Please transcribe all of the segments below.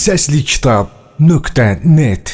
Səslikitab.net.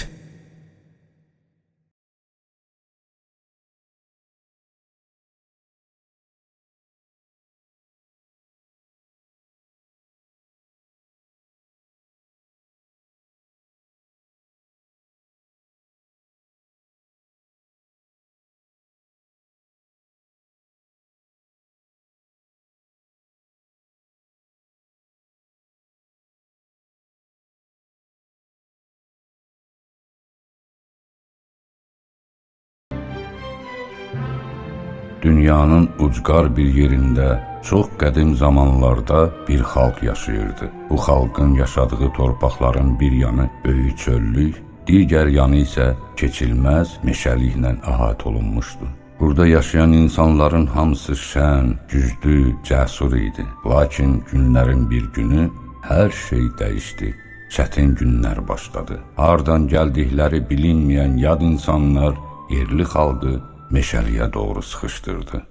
Dünyanın ucqar bir yerində çox qədim zamanlarda bir xalq yaşayırdı. Bu xalqın yaşadığı torpaqların bir yanı böyük çöllük, digər yanı isə keçilməz meşəliklə əhatə olunmuşdu. Burada yaşayan insanların hamısı şən, güclü, cəsur idi. Lakin günlərin bir günü hər şey dəyişdi. Çətin günlər başladı. Hardan gəldikləri bilinməyən yad insanlar yerli xalqı meşəliyə doğru sıxışdırdı.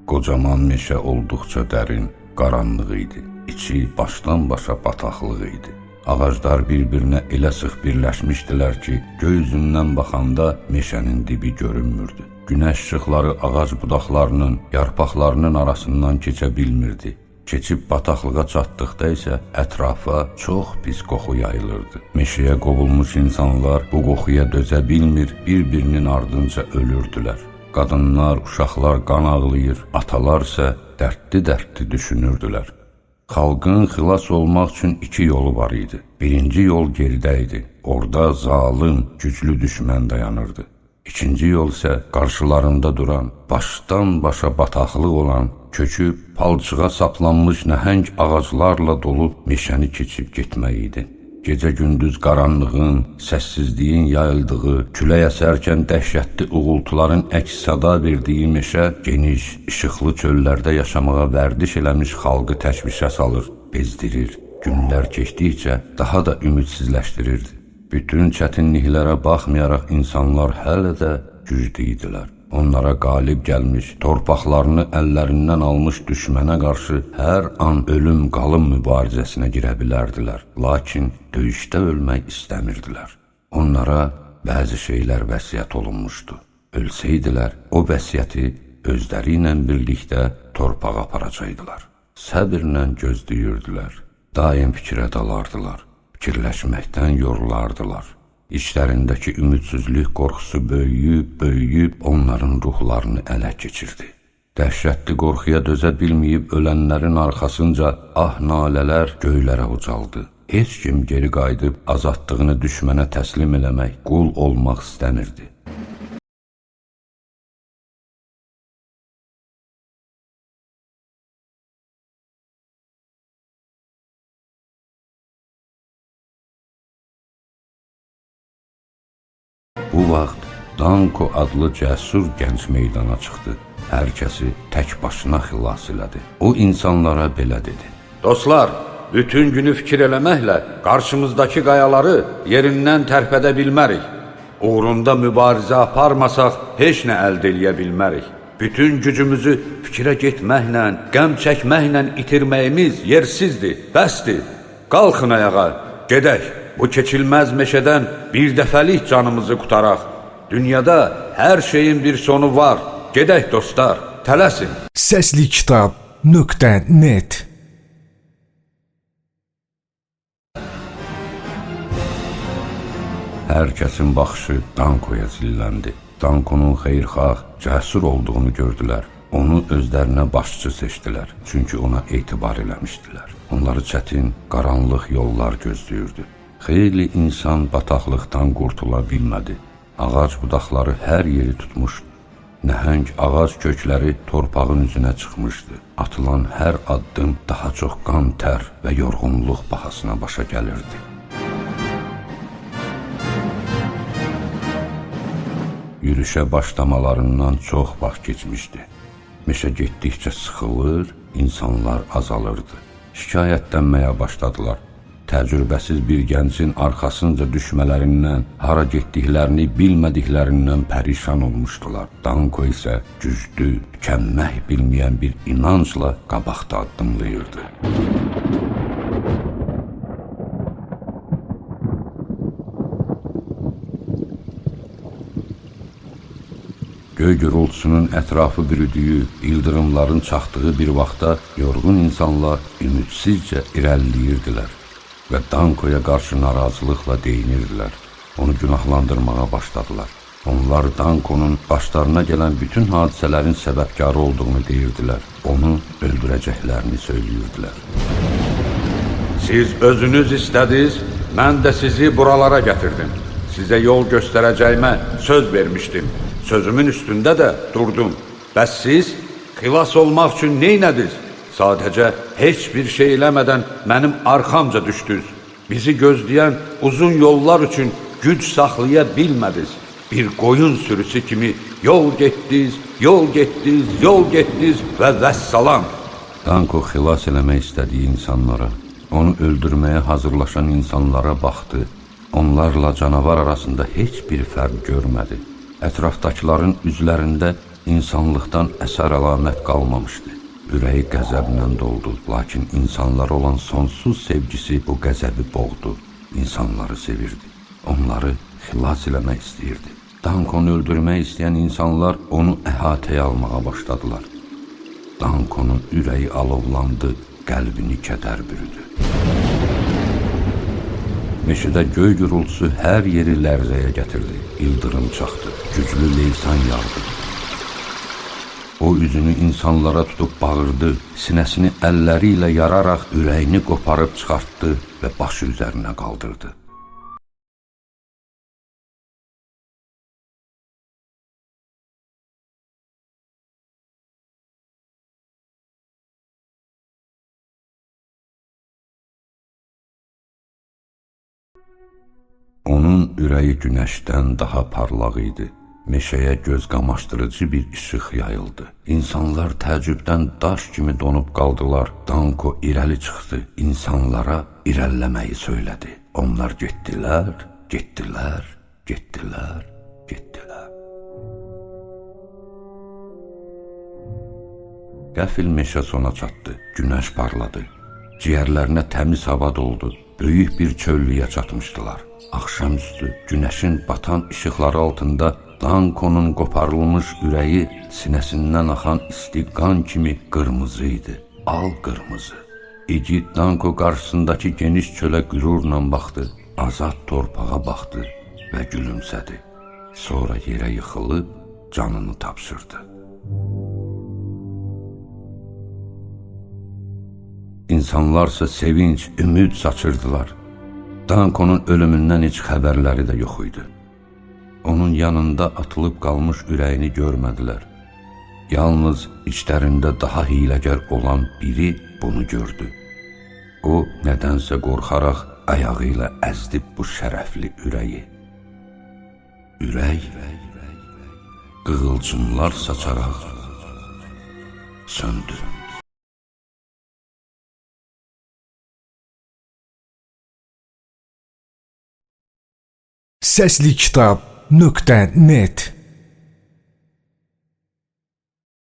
Qocaman meşə olduqca dərin, qaranlıq idi. İçi başdan başa bataqlıq idi. Ağaclar bir-birinə elə sıx birləşmişdilər ki, göy üzündən baxanda meşənin dibi görünmürdü. Günəş işıqları ağac budaqlarının, yarpaqlarının arasından keçə bilmirdi. Keçib bataqlığa çatdıqda isə ətrafa çox pis qoxu yayılırdı. Meşəyə qovulmuş insanlar bu qoxuya dözə bilmir, bir-birinin ardınca ölürdülər. Qadınlar, uşaqlar qan ağlayır, atalar isə dərdli-dərdli düşünürdülər. Xalqın xilas olmaq üçün iki yolu var idi. Birinci yol geridə idi. Orada zalım, güclü düşmən dayanırdı. İkinci yol isə qarşılarında duran, başdan başa bataqlıq olan, kökü palçığa saplanmış nəhəng ağaclarla dolu meşəni keçib getmək idi. Gecə-gündüz qaranlığın, səssizliyin yayıldığı, külək əsərkən dəhşətli uğultuların əks-səda verdiyi meşə geniş, işıqlı çöllərdə yaşamağa vərdiş eləmiş xalqı təşvişə salır, bezdirir. Günlər keçdikcə daha da ümidsizləşdirirdi. Bütün çətinliklərə baxmayaraq insanlar hələ də güclü idilər. Onlara qalib gəlmiş, torpaqlarını əllərindən almış düşmənə qarşı hər an ölüm-qalım mübarizəsinə girə bilərdilər. Lakin döyüşdə ölmək istəmirdilər. Onlara bəzi şeylər vəsiyyət olunmuşdu. Ölsəydilər, o vəsiyyəti özləri ilə birlikdə torpağa aparacaqdılar. Səbirlə gözləyirdilər. Daim fikrə dalardılar. Fikirləşməkdən yorulardılar. İçlərindəki ümidsizlik qorxusu böyüyüb onların ruhlarını ələ keçirdi. Dəhşətli qorxuya dözə bilməyib ölənlərin arxasınca nalələr göylərə ucaldı. Heç kim geri qayıdıb azadlığını düşmənə təslim eləmək, qul olmaq istəmirdi. Bu vaxt Danko adlı cəsur gənc meydana çıxdı. Hər kəsi tək başına xilas elədi. O insanlara belə dedi: Dostlar, bütün günü fikir eləməklə qarşımızdakı qayaları yerindən tərpədə bilmərik. Uğrunda mübarizə aparmasaq heç nə əldə eləyə bilmərik. Bütün gücümüzü fikrə getməklə, qəm çəkməklə itirməyimiz yersizdir, bəsdir. Qalxın ayağa, gedək. Bu keçilməz meşədən bir dəfəlik canımızı qutaraq. Dünyada hər şeyin bir sonu var. Gedək dostlar, tələsin. Səslikitab.net. Hər kəsin baxışı Dankoya zilləndi. Dankonun xeyirxah, cəsur olduğunu gördülər. Onu özlərinə başçı seçdilər. Çünki ona etibar eləmişdilər. Onları çətin, qaranlıq yollar gözləyirdi. Xeyli insan bataqlıqdan qurtula bilmədi. Ağac budaqları hər yeri tutmuşdu. Nəhəng ağac kökləri torpağın üzünə çıxmışdı. Atılan hər addım daha çox qan, tər və yorğunluq bahasına başa gəlirdi. Yürüşə başlamalarından çox vaxt keçmişdi. Meşə getdikcə sıxılır, insanlar azalırdı. Şikayətlənməyə başladılar. təcrübəsiz bir gəncin arxasınca düşmələrindən, hara getdiklərini bilmədiklərindən pərişan olmuşdular. Danko isə güclü, tükənmək bilməyən bir inancla qabaqda addımlayırdı. Göy gürültüsünün ətrafı bürüdüyü, ildırımların çaxdığı bir vaxtda yorğun insanlar ümidsizcə irəliləyirdilər və Dankoya qarşı narazılıqla deyinirdilər. Onu günahlandırmağa başladılar. Onlar Dankonun başlarına gələn bütün hadisələrin səbəbkarı olduğunu deyirdilər. Onu öldürəcəklərini söyləyirdilər. Siz özünüz istədiniz, mən də sizi buralara gətirdim. Sizə yol göstərəcəyimə söz vermişdim. Sözümün üstündə də durdum. Bəs siz xilas olmaq üçün neynədiniz? Sadəcə heç bir şey eləmədən mənim arxamca düşdünüz. Bizi gözləyən uzun yollar üçün güc saxlaya bilmədiniz. Bir qoyun sürüsü kimi yol getdiniz, yol getdiniz, yol getdiniz və vəssalam. Danko xilas eləmək istədiyi insanlara, onu öldürməyə hazırlaşan insanlara baxdı. Onlarla canavar arasında heç bir fərq görmədi. Ətrafdakıların üzlərində insanlıqdan əsər əlamət qalmamışdı. Ürəyi qəzəblə doldu, lakin insanlara olan sonsuz sevgisi bu qəzəbi boğdu. İnsanları sevirdi, onları xilas eləmək istəyirdi. Dankonu öldürmək istəyən insanlar onu əhatəyə almağa başladılar. Dankonun ürəyi alovlandı, qəlbini kədər bürüdü. Meşədə göy gürültüsü hər yeri lərzəyə gətirdi. İldırım çaxdı, güclü leysan yağdı. O üzünü insanlara tutub bağırdı, sinəsini əlləri ilə yararaq ürəyini qoparıb çıxartdı və başı üzərinə qaldırdı. Onun ürəyi günəşdən daha parlaq idi. Meşəyə göz qamaşdırıcı bir işıq yayıldı. İnsanlar təəccübdən daş kimi donub qaldılar. Danko irəli çıxdı. İnsanlara irəliləməyi söylədi. Onlar getdilər, getdilər, getdilər, getdilər. Qəfil meşə sona çatdı. Günəş parladı. Ciyərlərinə təmiz hava doldu. Böyük bir çöllüyə çatmışdılar. Axşamüstü günəşin batan işıqları altında Dankonun qoparılmış ürəyi sinəsindən axan isti qan kimi qırmızı idi, al qırmızı. İgid Danko qarşısındakı geniş çölə qürurla baxdı, azad torpağa baxdı və gülümsədi. Sonra yerə yıxılıb canını tapşırdı. İnsanlarsa sevinç, ümid saçırdılar. Dankonun ölümündən heç xəbərləri də yox idi. Onun yanında atılıb qalmış ürəyini görmədilər. Yalnız içlərində daha hiyləgər olan biri bunu gördü. O, nədənsə qorxaraq ayağı ilə əzdib bu şərəfli ürəyi. Ürək qığılcımlar saçaraq söndü. Səslikitab.net